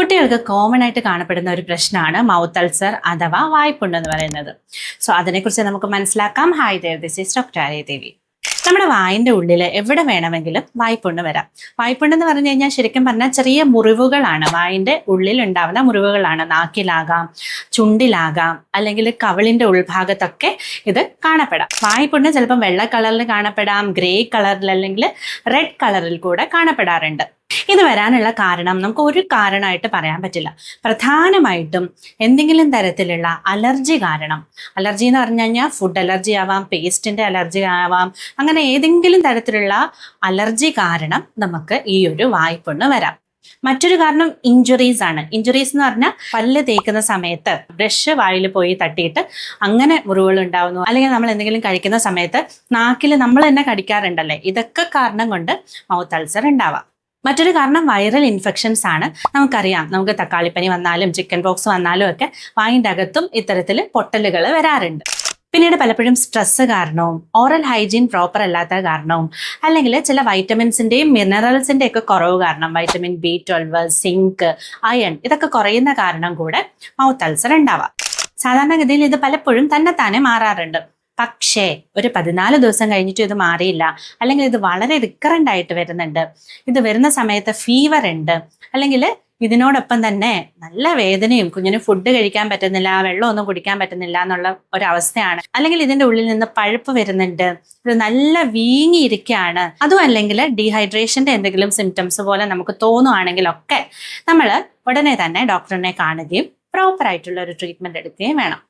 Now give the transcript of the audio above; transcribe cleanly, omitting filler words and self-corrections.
കുട്ടികൾക്ക് കോമൺ ആയിട്ട് കാണപ്പെടുന്ന ഒരു പ്രശ്നമാണ് മൗത്ത് അൾസർ അഥവാ വായ്പുണ്ണ് എന്ന് പറയുന്നത്. സോ അതിനെക്കുറിച്ച് നമുക്ക് മനസ്സിലാക്കാം. Hi there, this is doctor Aryadevi. നമ്മുടെ വായിൻ്റെ ഉള്ളിൽ എവിടെ വേണമെങ്കിലും വായ്പുണ്ണ് വരാം. വായ്പുണ്ണ് എന്ന് പറഞ്ഞു കഴിഞ്ഞാൽ ശരിക്കും പറഞ്ഞാൽ ചെറിയ മുറിവുകളാണ്, വായിൻ്റെ ഉള്ളിൽ ഉണ്ടാവുന്ന മുറിവുകളാണ്. നാക്കിലാകാം, ചുണ്ടിലാകാം, അല്ലെങ്കിൽ കവിളിൻ്റെ ഉൾഭാഗത്തൊക്കെ ഇത് കാണപ്പെടാം. വായ്പുണ്ണ് ചിലപ്പം വെള്ള കളറിൽ കാണപ്പെടാം, ഗ്രേ കളറിൽ അല്ലെങ്കിൽ റെഡ് കളറിൽ കൂടെ കാണപ്പെടാറുണ്ട്. ഇത് വരാനുള്ള കാരണം നമുക്ക് ഒരു കാരണമായിട്ട് പറയാൻ പറ്റില്ല. പ്രധാനമായിട്ടും എന്തെങ്കിലും തരത്തിലുള്ള അലർജി കാരണം. അലർജി എന്ന് പറഞ്ഞു കഴിഞ്ഞാൽ ഫുഡ് അലർജി ആവാം, പേസ്റ്റിൻ്റെ അലർജി ആവാം, അങ്ങനെ ഏതെങ്കിലും തരത്തിലുള്ള അലർജി കാരണം നമുക്ക് ഈ ഒരു വായ്പുണ്ണ് വരാം. മറ്റൊരു കാരണം ഇഞ്ചുറീസ് ആണ്. ഇഞ്ചുറീസ് എന്ന് പറഞ്ഞാൽ പല്ല് തേക്കുന്ന സമയത്ത് ബ്രഷ് വായിൽ പോയി തട്ടിയിട്ട് അങ്ങനെ മുറിവുകൾ ഉണ്ടാവുന്നു, അല്ലെങ്കിൽ നമ്മൾ എന്തെങ്കിലും കഴിക്കുന്ന സമയത്ത് നാക്കിൽ നമ്മൾ തന്നെ കടിക്കാറുണ്ടല്ലേ, ഇതൊക്കെ കാരണം കൊണ്ട് മൗത്ത് അൾസർ ഉണ്ടാവാം. മറ്റൊരു കാരണം വൈറൽ ഇൻഫെക്ഷൻസ് ആണ്. നമുക്കറിയാം, നമുക്ക് തക്കാളിപ്പനി വന്നാലും ചിക്കൻ പോക്സ് വന്നാലും ഒക്കെ വായിൻ്റെ അകത്തും ഇത്തരത്തിൽ പൊട്ടലുകൾ വരാറുണ്ട്. പിന്നീട് പലപ്പോഴും സ്ട്രെസ് കാരണവും ഓറൽ ഹൈജീൻ പ്രോപ്പർ അല്ലാത്ത കാരണവും അല്ലെങ്കിൽ ചില വൈറ്റമിൻസിൻ്റെയും മിനറൽസിൻ്റെ ഒക്കെ കുറവ് കാരണം, വൈറ്റമിൻ B12, സിങ്ക്, അയൺ ഇതൊക്കെ കുറയുന്ന കാരണം കൂടെ മൗത്ത് അൾസർ ഉണ്ടാവാം. സാധാരണഗതിയിൽ ഇത് പലപ്പോഴും തന്നെത്താനെ മാറാറുണ്ട്. പക്ഷേ ഒരു 14 ദിവസം കഴിഞ്ഞിട്ട് ഇത് മാറിയില്ല, അല്ലെങ്കിൽ ഇത് വളരെ റിക്കറൻ്റ് ആയിട്ട് വരുന്നുണ്ട്, ഇത് വരുന്ന സമയത്ത് ഫീവർ ഉണ്ട്, അല്ലെങ്കിൽ ഇതിനോടൊപ്പം തന്നെ നല്ല വേദനയും, കുഞ്ഞിന് ഫുഡ് കഴിക്കാൻ പറ്റുന്നില്ല, വെള്ളമൊന്നും കുടിക്കാൻ പറ്റുന്നില്ല എന്നുള്ള ഒരവസ്ഥയാണ്, അല്ലെങ്കിൽ ഇതിൻ്റെ ഉള്ളിൽ നിന്ന് പഴുപ്പ് വരുന്നുണ്ട്, ഇത് നല്ല വീങ്ങിയിരിക്കുകയാണ്, അതും അല്ലെങ്കിൽ ഡീഹൈഡ്രേഷൻ്റെ എന്തെങ്കിലും സിംറ്റംസ് പോലെ നമുക്ക് തോന്നുവാണെങ്കിലൊക്കെ നമ്മൾ ഉടനെ തന്നെ ഡോക്ടറിനെ കാണുകയും പ്രോപ്പറായിട്ടുള്ള ഒരു ട്രീറ്റ്മെൻറ്റ് എടുക്കുകയും വേണം.